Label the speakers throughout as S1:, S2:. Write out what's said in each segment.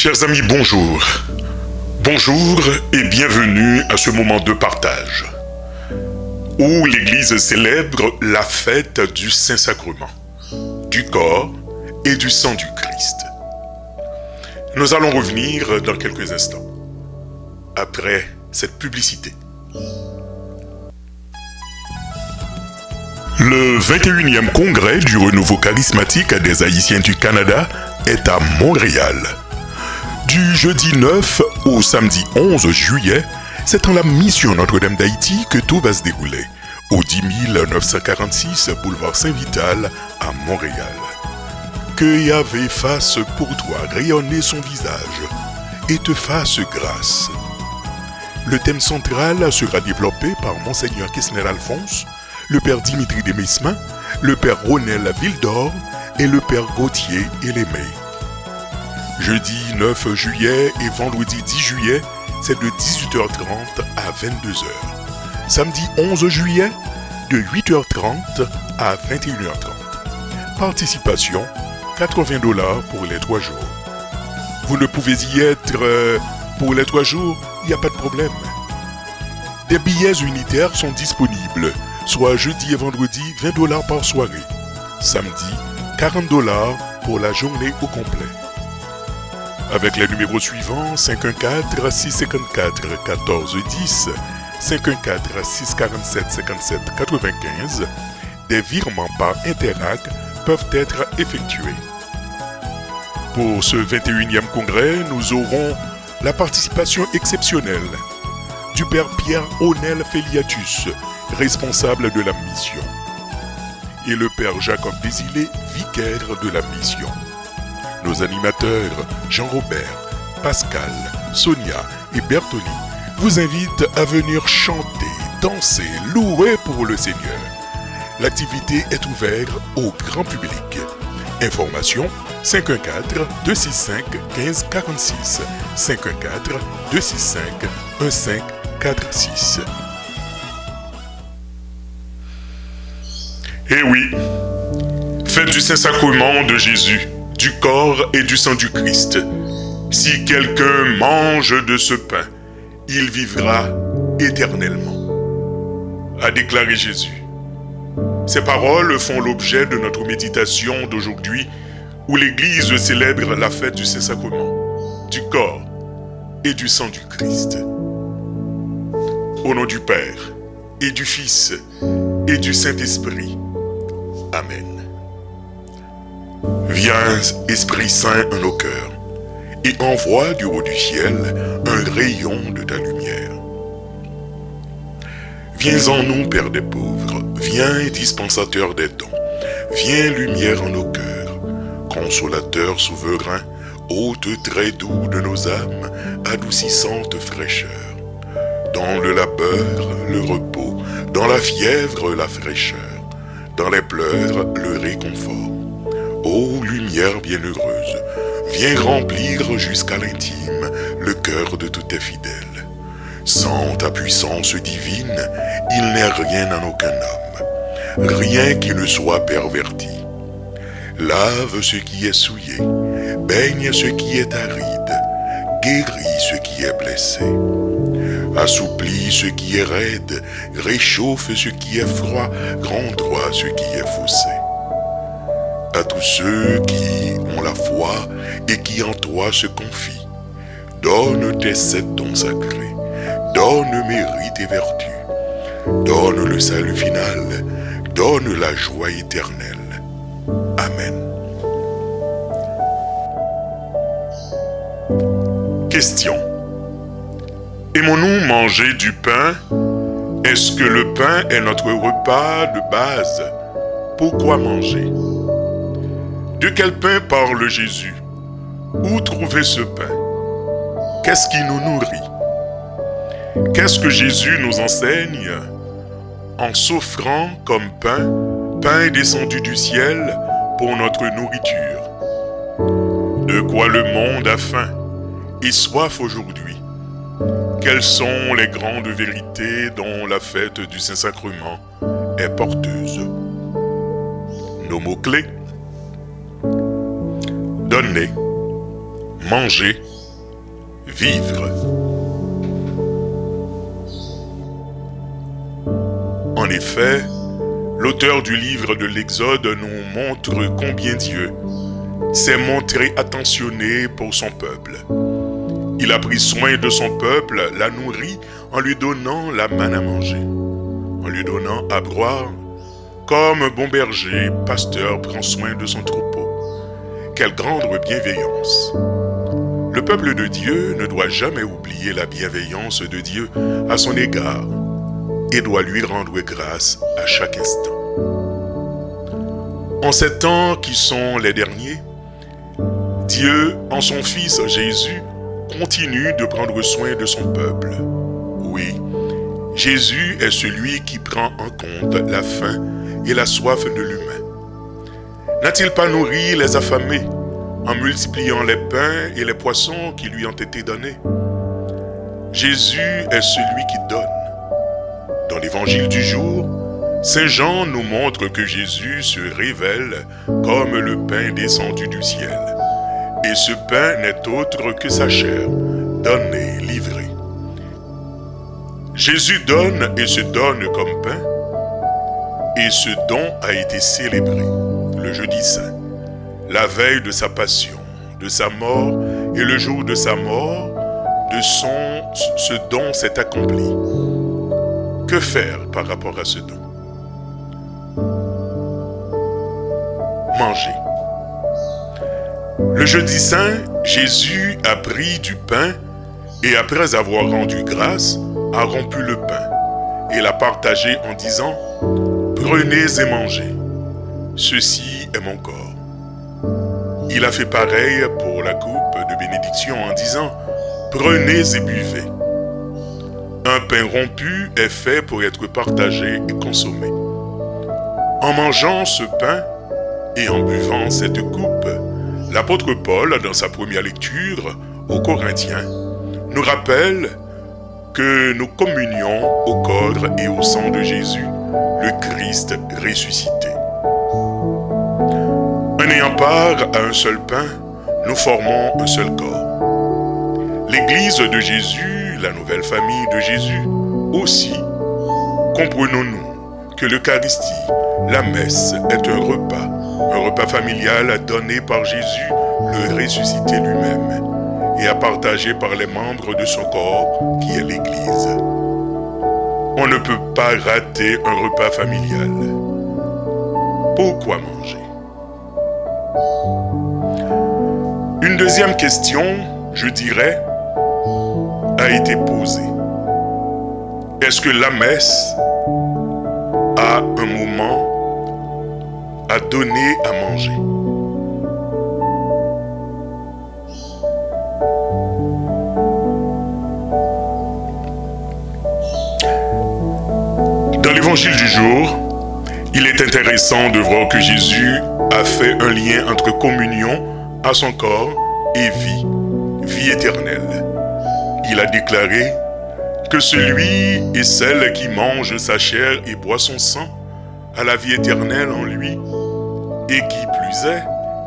S1: Chers amis, bonjour. Bonjour et bienvenue à ce moment de partage où l'Église célèbre la fête du Saint-Sacrement, du corps et du sang du Christ. Nous allons revenir dans quelques instants, après cette publicité. Le 21e congrès du renouveau charismatique des Haïtiens du Canada est à Montréal. Du jeudi 9 au samedi 11 juillet, c'est en la mission Notre-Dame d'Haïti que tout va se dérouler, au 10 946 boulevard Saint-Vital à Montréal. Que Yahvé fasse pour toi rayonner son visage et te fasse grâce. Le thème central sera développé par Monseigneur Kessner Alphonse, le Père Dimitri Desmesmin, le Père Ronel Vildor et le Père Gauthier Elémé. Jeudi 9 juillet et vendredi 10 juillet, c'est de 18h30 à 22h. Samedi 11 juillet, de 8h30 à 21h30. Participation, $80 pour les 3 jours. Vous ne pouvez y être pour les 3 jours, il n'y a pas de problème. Des billets unitaires sont disponibles, soit jeudi et vendredi, $20 par soirée. Samedi, $40 pour la journée au complet. Avec les numéros suivants, 514-654-1410, 514-647-57-95, des virements par Interac peuvent être effectués. Pour ce 21e congrès, nous aurons la participation exceptionnelle du Père Pierre Onel Feliatus, responsable de la mission, et le Père Jacob Désilé, vicaire de la mission. Nos animateurs, Jean-Robert, Pascal, Sonia et Bertoli, vous invitent à venir chanter, danser, louer pour le Seigneur. L'activité est ouverte au grand public. Information 514-265-1546, 514-265-1546. Eh oui, fête du Saint-Sacrement de Jésus, du corps et du sang du Christ. Si quelqu'un mange de ce pain, il vivra éternellement, a déclaré Jésus. Ces paroles font l'objet de notre méditation d'aujourd'hui, où l'Église célèbre la fête du Saint-Sacrement, du corps et du sang du Christ. Au nom du Père, et du Fils, et du Saint-Esprit. Amen. Viens, Esprit Saint, en nos cœurs, et envoie du haut du ciel un rayon de ta lumière. Viens en nous, Père des pauvres, viens, dispensateur des dons, viens, lumière en nos cœurs, consolateur souverain, hôte très doux de nos âmes, adoucissante fraîcheur. Dans le labeur, le repos, dans la fièvre, la fraîcheur, dans les pleurs, le réconfort. Ô lumière bienheureuse, viens remplir jusqu'à l'intime le cœur de tous tes fidèles. Sans ta puissance divine, il n'est rien en aucun homme, rien qui ne soit perverti. Lave ce qui est souillé, baigne ce qui est aride, guéris ce qui est blessé. Assouplis ce qui est raide, réchauffe ce qui est froid, rends droit ce qui est faussé. À tous ceux qui ont la foi et qui en toi se confient, donne tes 7 dons sacrés, donne mérite et vertu, donne le salut final, donne la joie éternelle. Amen. Question. Aimons-nous manger du pain? Est-ce que le pain est notre repas de base? Pourquoi manger? De quel pain parle Jésus? Où trouver ce pain? Qu'est-ce qui nous nourrit? Qu'est-ce que Jésus nous enseigne en s'offrant comme pain descendu du ciel pour notre nourriture? De quoi le monde a faim et soif aujourd'hui? Quelles sont les grandes vérités dont la fête du Saint-Sacrement est porteuse? Nos mots-clés: donner, manger, vivre. En effet, l'auteur du livre de l'Exode nous montre combien Dieu s'est montré attentionné pour son peuple. Il a pris soin de son peuple, l'a nourri en lui donnant la manne à manger, en lui donnant à boire, comme un bon berger, pasteur prend soin de son troupeau. Quelle grande bienveillance! Le peuple de Dieu ne doit jamais oublier la bienveillance de Dieu à son égard et doit lui rendre grâce à chaque instant. En ces temps qui sont les derniers, Dieu, en son Fils Jésus, continue de prendre soin de son peuple. Oui, Jésus est celui qui prend en compte la faim et la soif de l'humain. N'a-t-il pas nourri les affamés en multipliant les pains et les poissons qui lui ont été donnés? Jésus est celui qui donne. Dans l'évangile du jour, Saint Jean nous montre que Jésus se révèle comme le pain descendu du ciel. Et ce pain n'est autre que sa chair, donnée, livrée. Jésus donne et se donne comme pain, et ce don a été célébré le jeudi saint, la veille de sa passion, de sa mort, et le jour de sa mort, ce don s'est accompli. Que faire par rapport à ce don? Manger. Le jeudi saint, Jésus a pris du pain et après avoir rendu grâce, a rompu le pain et l'a partagé en disant « Prenez et mangez, ceci est mon corps ». Il a fait pareil pour la coupe de bénédiction en disant « Prenez et buvez ». Un pain rompu est fait pour être partagé et consommé. En mangeant ce pain et en buvant cette coupe, l'apôtre Paul, dans sa première lecture aux Corinthiens, nous rappelle que nous communions au corps et au sang de Jésus, le Christ ressuscité. En ayant part à un seul pain, nous formons un seul corps. L'Église de Jésus, la nouvelle famille de Jésus, aussi, comprenons-nous que l'Eucharistie, la messe, est un repas familial donné par Jésus, le ressuscité lui-même, et à partager par les membres de son corps, qui est l'Église. On ne peut pas rater un repas familial. Pourquoi manger? Une deuxième question, je dirais, a été posée. Est-ce que la messe a un moment à donner à manger? Dans l'évangile du jour, il est intéressant de voir que Jésus a fait un lien entre communion à son corps et vie éternelle. Il a déclaré que celui et celle qui mange sa chair et boit son sang a la vie éternelle en lui, et qui plus est,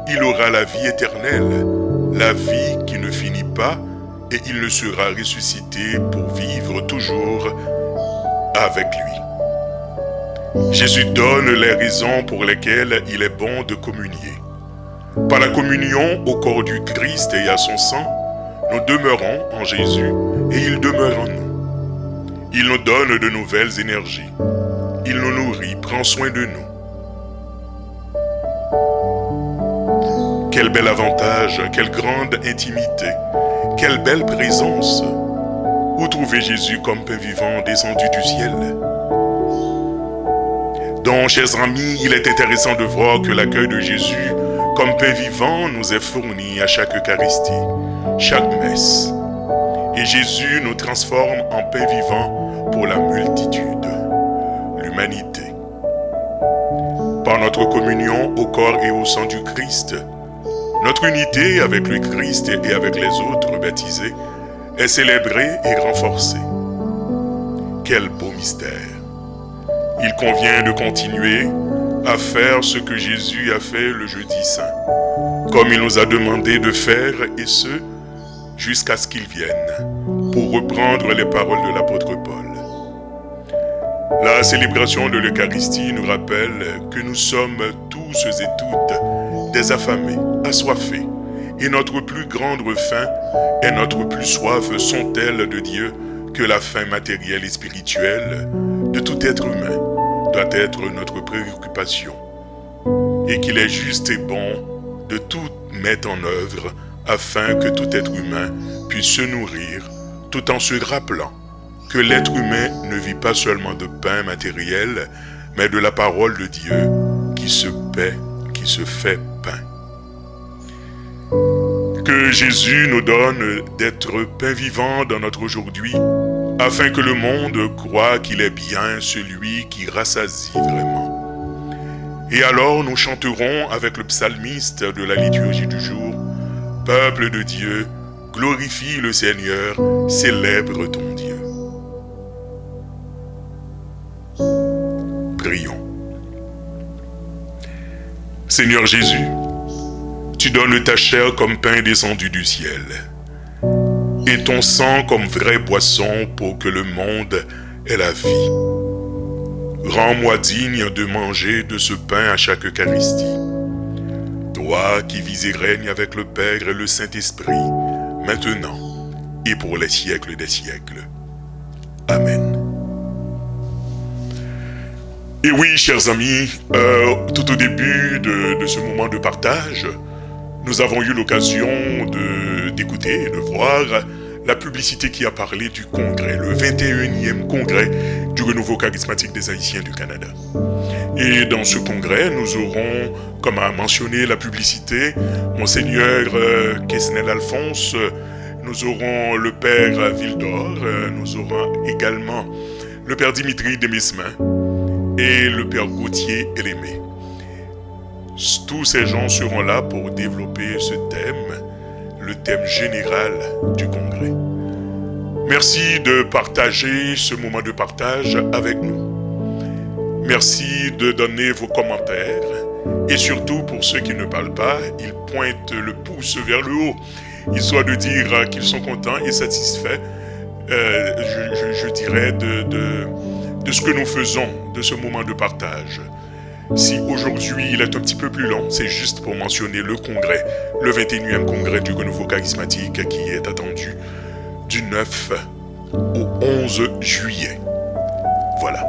S1: il aura la vie éternelle, la vie qui ne finit pas, et il ne sera ressuscité pour vivre toujours avec lui. Jésus donne les raisons pour lesquelles il est bon de communier. Par la communion au corps du Christ et à son sang, nous demeurons en Jésus et il demeure en nous. Il nous donne de nouvelles énergies. Il nous nourrit, prend soin de nous. Quel bel avantage, quelle grande intimité, quelle belle présence. Où trouver Jésus comme pain vivant descendu du ciel? Donc, chers amis, il est intéressant de voir que l'accueil de Jésus comme pain vivant nous est fourni à chaque Eucharistie, chaque messe. Et Jésus nous transforme en pain vivant pour la multitude, l'humanité. Par notre communion au corps et au sang du Christ, notre unité avec le Christ et avec les autres baptisés est célébrée et renforcée. Quel beau mystère! Il convient de continuer à faire ce que Jésus a fait le jeudi saint, comme il nous a demandé de faire, et ce, jusqu'à ce qu'il vienne, pour reprendre les paroles de l'apôtre Paul. La célébration de l'Eucharistie nous rappelle que nous sommes tous et toutes des affamés, assoiffés, et notre plus grande faim et notre plus soif sont telles de Dieu que la faim matérielle et spirituelle de tout être humain doit être notre préoccupation, et qu'il est juste et bon de tout mettre en œuvre afin que tout être humain puisse se nourrir tout en se rappelant que l'être humain ne vit pas seulement de pain matériel, mais de la parole de Dieu qui se fait pain. Que Jésus nous donne d'être pain vivant dans notre aujourd'hui, afin que le monde croie qu'il est bien celui qui rassasie vraiment. Et alors nous chanterons avec le psalmiste de la liturgie du jour, « Peuple de Dieu, glorifie le Seigneur, célèbre ton Dieu. » Prions. Seigneur Jésus, tu donnes ta chair comme pain descendu du ciel, et ton sang comme vraie boisson pour que le monde ait la vie. Rends-moi digne de manger de ce pain à chaque Eucharistie. Toi qui vis et règnes avec le Père et le Saint-Esprit, maintenant et pour les siècles des siècles. Amen. Et oui, chers amis, tout au début de ce moment de partage, nous avons eu l'occasion d'écouter et de voir la publicité qui a parlé du congrès, le 21e congrès du renouveau charismatique des Haïtiens du Canada. Et dans ce congrès, nous aurons, comme a mentionné la publicité, Monseigneur Quesnel Alphonse, nous aurons le Père Vildor, nous aurons également le Père Dimitri Demesmin et le Père Gauthier Elémé. Tous ces gens seront là pour développer ce thème, le thème général du congrès. Merci de partager ce moment de partage avec nous. Merci de donner vos commentaires. Et surtout, pour ceux qui ne parlent pas, ils pointent le pouce vers le haut, histoire de dire qu'ils sont contents et satisfaits, je dirais, de ce que nous faisons, de ce moment de partage. Si aujourd'hui il est un petit peu plus long, c'est juste pour mentionner le congrès, le 21e congrès du renouveau charismatique qui est attendu du 9 au 11 juillet. Voilà.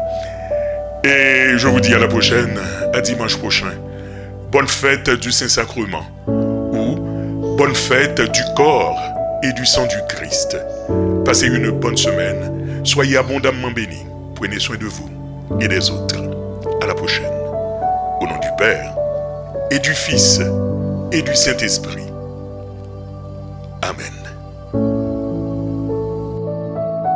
S1: Et je vous dis à la prochaine, à dimanche prochain. Bonne fête du Saint-Sacrement ou bonne fête du corps et du sang du Christ. Passez une bonne semaine. Soyez abondamment bénis. Prenez soin de vous et des autres. À la prochaine. Au nom du Père, et du Fils, et du Saint-Esprit. Amen.